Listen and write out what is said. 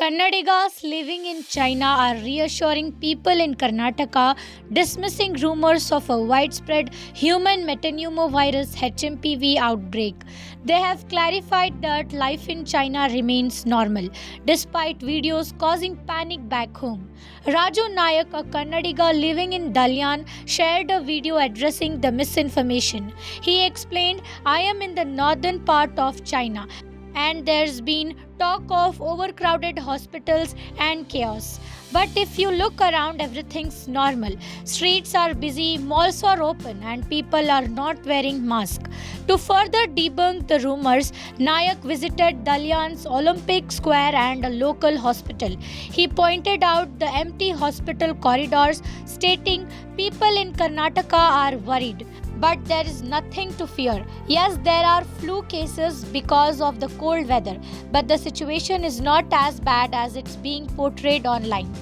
Kannadigas living in China are reassuring people in Karnataka, dismissing rumors of a widespread human metapneumovirus (HMPV) outbreak. They have clarified that life in China remains normal, despite videos causing panic back home. Raju Nayak, a Kannadiga living in Dalyan, shared a video addressing the misinformation. He explained, "I am in the northern part of China, and there's been talk of overcrowded hospitals and chaos. But if you look around, everything's normal. Streets are busy, malls are open, and people are not wearing masks." To further debunk the rumors, Nayak visited Dalyan's Olympic Square and a local hospital. He pointed out the empty hospital corridors, stating, "People in Karnataka are worried, but there is nothing to fear. Yes, there are flu cases because of the cold weather, but the situation is not as bad as it's being portrayed online."